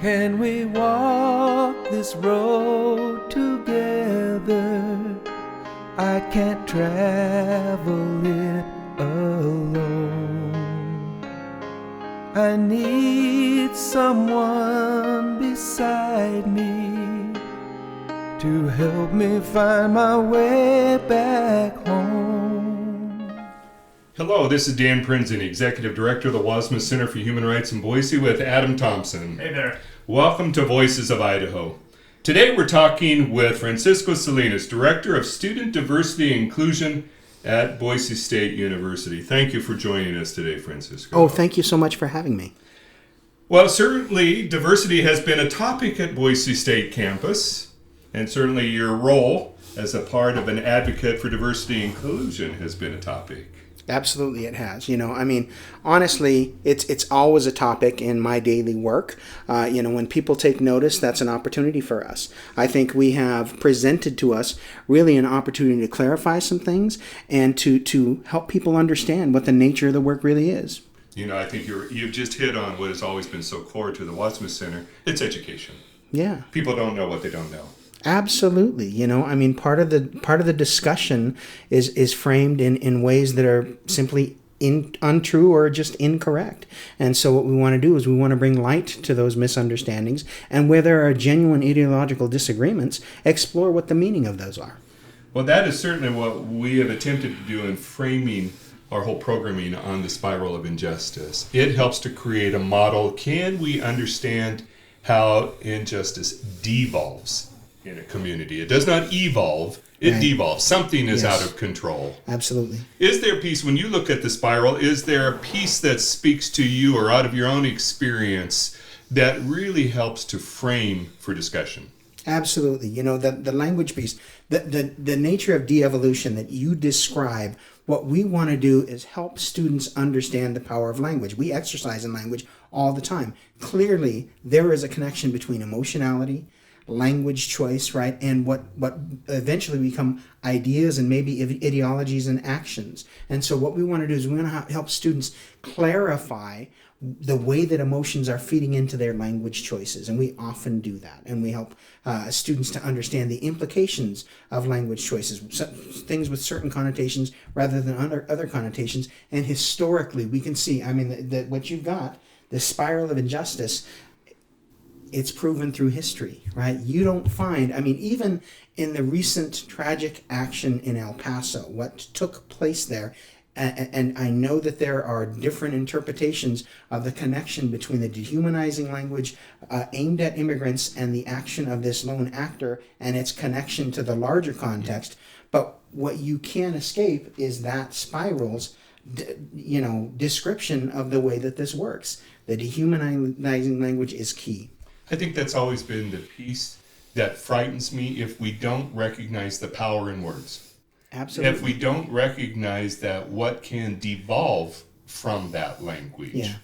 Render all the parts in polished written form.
Can we walk this road together? I can't travel it alone. I need someone beside me to help me find my way back home. Hello, this is Dan Prinzen, Executive Director of the Wasma Center for Human Rights in Boise with Adam Thompson. Hey there. Welcome to Voices of Idaho. Today we're talking with Francisco Salinas, Director of Student Diversity and Inclusion at Boise State University. Thank you for joining us today, Francisco. Oh, thank you so much for having me. Well, certainly diversity has been a topic at Boise State campus, and certainly your role as a part of an advocate for diversity and inclusion has been a topic. Absolutely, it has. Honestly, it's always a topic in my daily work. When people take notice, that's an opportunity for us. I think we have presented to us really an opportunity to clarify some things and to help people understand what the nature of the work really is. I think you've just hit on what has always been so core to the Wasma Center. It's education. Yeah. People don't know what they don't know. Absolutely. Part of the discussion is framed in ways that are simply untrue or just incorrect. And so what we want to do is we want to bring light to those misunderstandings, and where there are genuine ideological disagreements, explore what the meaning of those are. Well, that is certainly what we have attempted to do in framing our whole programming on the spiral of injustice. It helps to create a model. Can we understand how injustice devolves in a community? It does not evolve, it Right. devolves. Something is Yes. out of control. Absolutely. Is there a piece, when you look at the spiral, is there a piece that speaks to you or out of your own experience that really helps to frame for discussion? Absolutely. The language piece, the nature of de-evolution that you describe, what we want to do is help students understand the power of language. We exercise in language all the time. Clearly, there is a connection between emotionality, language choice, right, and what eventually become ideas and maybe ideologies and actions. And so what we want to do is we want to help students clarify the way that emotions are feeding into their language choices, and we often do that. And we help students to understand the implications of language choices, things with certain connotations rather than other connotations. And historically, we can see, that what you've got, the spiral of injustice, it's proven through history, right? You don't find, even in the recent tragic action in El Paso, what took place there, and I know that there are different interpretations of the connection between the dehumanizing language aimed at immigrants and the action of this lone actor and its connection to the larger context. But what you can't escape is that spiral's description of the way that this works. The dehumanizing language is key. I think that's always been the piece that frightens me, if we don't recognize the power in words. Absolutely. If we don't recognize that what can devolve from that language. Yeah.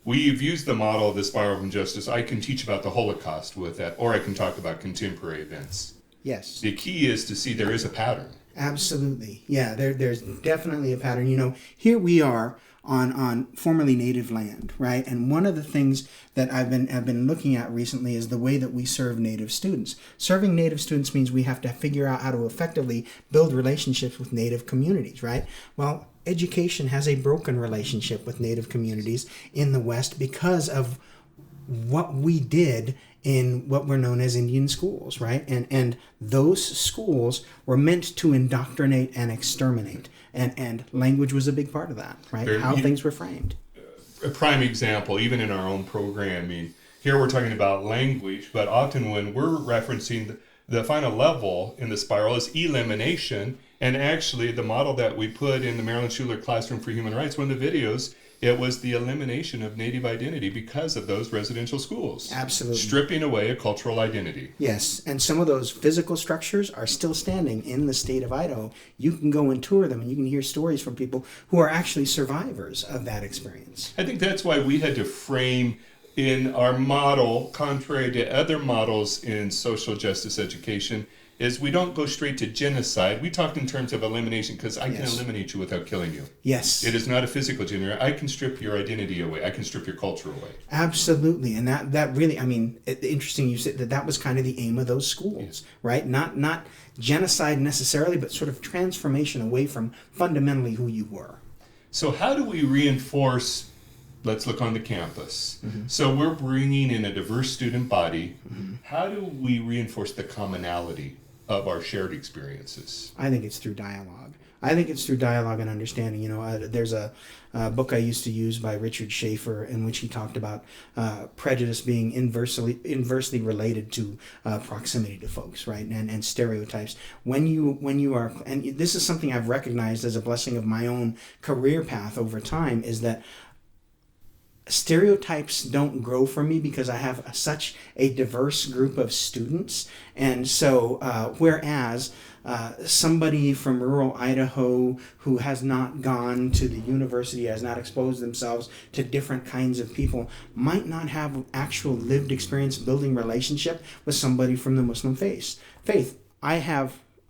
We've used the model of the spiral of injustice. I can teach about the Holocaust with that, or I can talk about contemporary events. Yes. The key is to see there is a pattern. Absolutely. Yeah, there's definitely a pattern. Here we are on formerly native land, right? And one of the things that I've been looking at recently is the way that we serve Native students. Serving Native students means we have to figure out how to effectively build relationships with Native communities, right? Well, education has a broken relationship with Native communities in the West because of what we did in what were known as Indian schools, right? And those schools were meant to indoctrinate and exterminate. And language was a big part of that, right? How things were framed. A prime example, even in our own programming, here we're talking about language, but often when we're referencing the final level in the spiral is elimination. And actually the model that we put in the Marilyn Schuler Classroom for Human Rights, one of the videos, it was the elimination of Native identity because of those residential schools. Absolutely. Stripping away a cultural identity. Yes, and some of those physical structures are still standing in the state of Idaho. You can go and tour them, and you can hear stories from people who are actually survivors of that experience. I think that's why we had to frame in our model, contrary to other models in social justice education, is we don't go straight to genocide. We talked in terms of elimination because I can eliminate you without killing you. Yes. It is not a physical genocide. I can strip your identity away. I can strip your culture away. Absolutely. And that really, I mean, interesting you said that was kind of the aim of those schools, right? Not genocide necessarily, but sort of transformation away from fundamentally who you were. So how do we reinforce, let's look on the campus. So we're bringing in a diverse student body. How do we reinforce the commonality of our shared experiences? I think it's through dialogue. I think it's through dialogue and understanding. You know, there's a book I used to use by Richard Schaefer in which he talked about prejudice being inversely related to proximity to folks, right? And stereotypes. When you are, and this is something I've recognized as a blessing of my own career path over time, is that stereotypes don't grow for me because I have such a diverse group of students. And so whereas somebody from rural Idaho who has not gone to the university, has not exposed themselves to different kinds of people, might not have actual lived experience building relationship with somebody from the Muslim faith.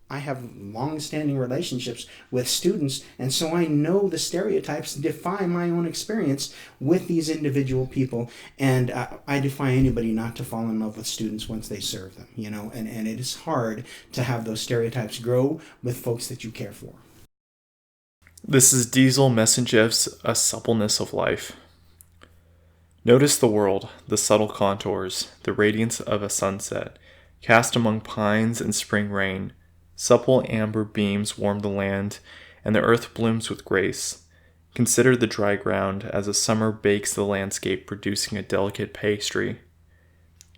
I have long-standing relationships with students, and so I know the stereotypes define my own experience with these individual people, and I defy anybody not to fall in love with students once they serve them, you know, and it is hard to have those stereotypes grow with folks that you care for. This is Diesel Messengev's A Suppleness of Life. Notice the world, the subtle contours, the radiance of a sunset, cast among pines and spring rain. Supple amber beams warm the land, and the earth blooms with grace. Consider the dry ground as a summer bakes the landscape, producing a delicate pastry.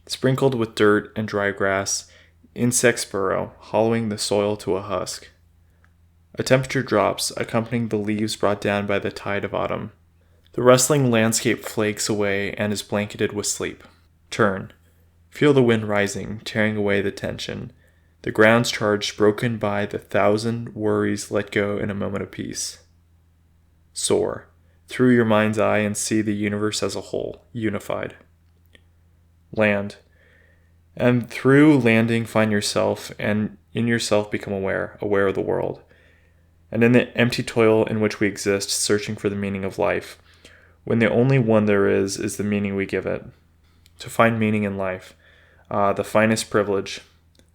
Sprinkled with dirt and dry grass, insects burrow, hollowing the soil to a husk. A temperature drops, accompanying the leaves brought down by the tide of autumn. The rustling landscape flakes away and is blanketed with sleep. Turn. Feel the wind rising, tearing away the tension. The ground's charged, broken by the 1,000 worries let go in a moment of peace. Soar, through your mind's eye and see the universe as a whole, unified. Land, and through landing find yourself, and in yourself become aware of the world. And in the empty toil in which we exist, searching for the meaning of life, when the only one there is the meaning we give it. To find meaning in life, the finest privilege,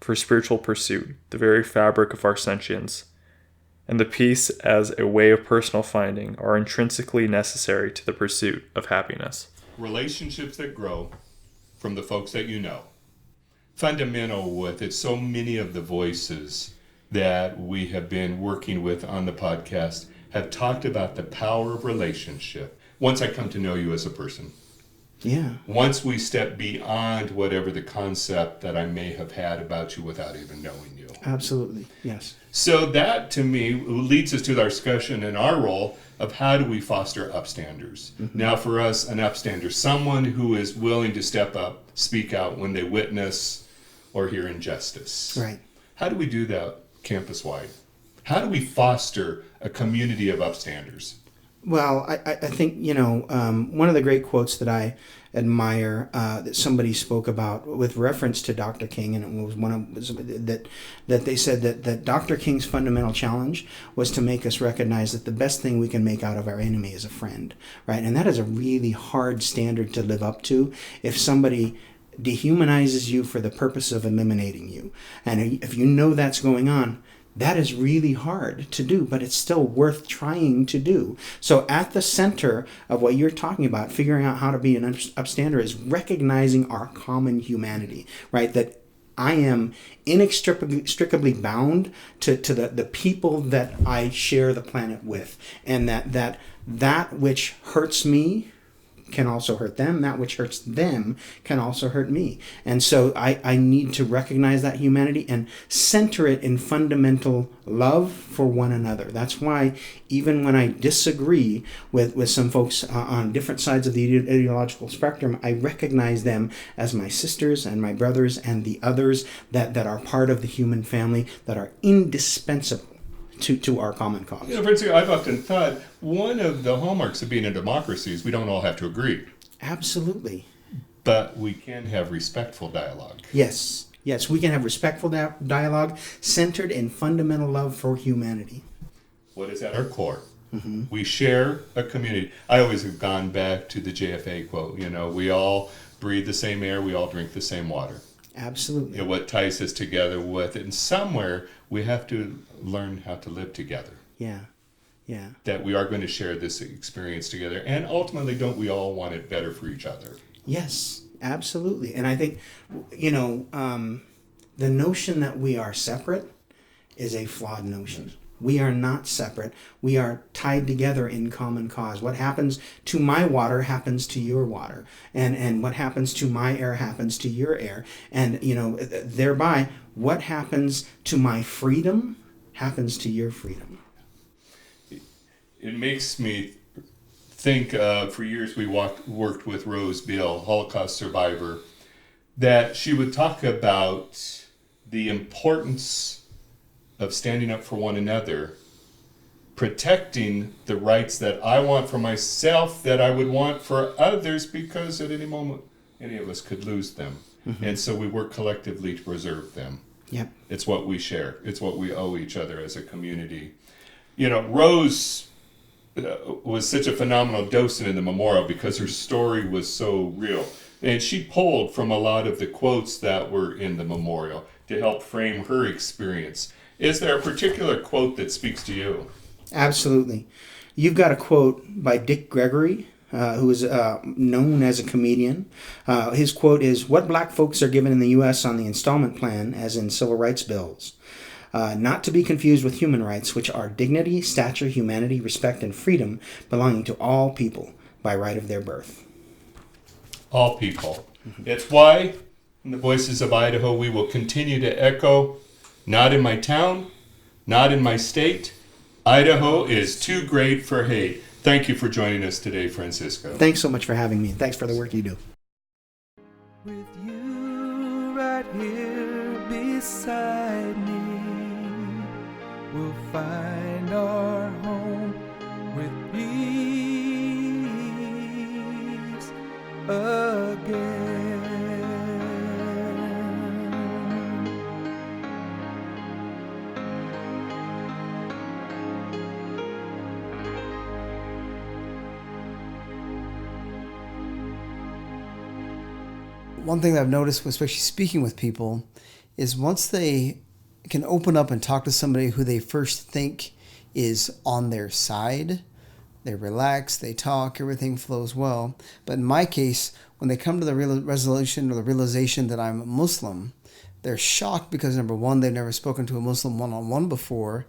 for spiritual pursuit, the very fabric of our sentience, and the peace as a way of personal finding are intrinsically necessary to the pursuit of happiness. Relationships that grow from the folks that you know. Fundamental with it, so many of the voices that we have been working with on the podcast have talked about the power of relationship. Once I come to know you as a person. Yeah. Once we step beyond whatever the concept that I may have had about you without even knowing you. Absolutely. Yes. So that, to me, leads us to our discussion and our role of how do we foster upstanders. Now, for us, an upstander, someone who is willing to step up, speak out when they witness or hear injustice. Right. How do we do that campus-wide? How do we foster a community of upstanders? Well, I think, you know, one of the great quotes that I admire that somebody spoke about with reference to Dr. King, and it was one of that they said that Dr. King's fundamental challenge was to make us recognize that the best thing we can make out of our enemy is a friend, right? And that is a really hard standard to live up to. If somebody dehumanizes you for the purpose of eliminating you, and if you know that's going on, that is really hard to do, but it's still worth trying to do. So at the center of what you're talking about, figuring out how to be an upstander, is recognizing our common humanity, right? That I am inextricably bound to the people that I share the planet with, and that which hurts me can also hurt them. That which hurts them can also hurt me. And so I need to recognize that humanity and center it in fundamental love for one another. That's why even when I disagree with some folks on different sides of the ideological spectrum, I recognize them as my sisters and my brothers and the others that are part of the human family, that are indispensable to our common cause. You know, Francis, I've often thought one of the hallmarks of being a democracy is we don't all have to agree. Absolutely. but we can have respectful dialogue. Yes. Yes, we can have respectful dialogue centered in fundamental love for humanity. What is at our core? Mm-hmm. We share a community. I always have gone back to the JFA quote, we all breathe the same air, we all drink the same water. Absolutely. What ties us together with it, and somewhere we have to learn how to live together. Yeah. That we are going to share this experience together, and ultimately, don't we all want it better for each other? Yes, absolutely. And I think, the notion that we are separate is a flawed notion. We are not separate. We are tied together in common cause. What happens to my water happens to your water. And what happens to my air happens to your air. And, thereby, what happens to my freedom happens to your freedom. It makes me think, for years we worked with Rose Beale, Holocaust survivor, that she would talk about the importance of standing up for one another, protecting the rights that I want for myself, that I would want for others, because at any moment any of us could lose them. Mm-hmm. And so we work collectively to preserve them. Yep. It's what we share. It's what we owe each other as a community. Rose was such a phenomenal docent in the memorial because her story was so real. And she pulled from a lot of the quotes that were in the memorial to help frame her experience. Is there a particular quote that speaks to you? Absolutely. You've got a quote by Dick Gregory, who is known as a comedian. His quote is, "What black folks are given in the U.S. on the installment plan, as in civil rights bills, not to be confused with human rights, which are dignity, stature, humanity, respect, and freedom belonging to all people by right of their birth." All people. Mm-hmm. It's why, in the Voices of Idaho, we will continue to echo, not in my town, not in my state. Idaho is too great for hate. Thank you for joining us today, Francisco. Thanks so much for having me. Thanks for the work you do. With you right here beside me, we'll find our home with peace again. One thing that I've noticed, especially speaking with people, is once they can open up and talk to somebody who they first think is on their side, they relax, they talk, everything flows well. But in my case, when they come to the resolution or the realization that I'm a Muslim, they're shocked because, number one, they've never spoken to a Muslim one-on-one before,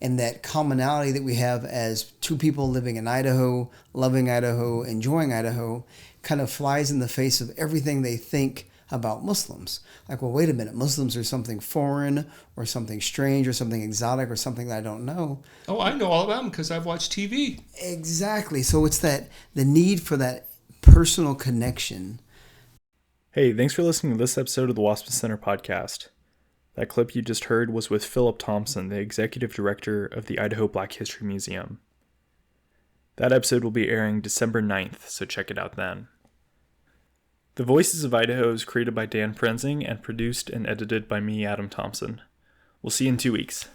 and that commonality that we have as two people living in Idaho, loving Idaho, enjoying Idaho, kind of flies in the face of everything they think about Muslims. Like, well, wait a minute, Muslims are something foreign or something strange or something exotic or something that I don't know. Oh, I know all about them because I've watched TV. Exactly. So it's the need for that personal connection. Hey, thanks for listening to this episode of the Wasp Center podcast. That clip you just heard was with Philip Thompson, the executive director of the Idaho Black History Museum. That episode will be airing December 9th, so check it out then. The Voices of Idaho is created by Dan Prenzing and produced and edited by me, Adam Thompson. We'll see you in 2 weeks.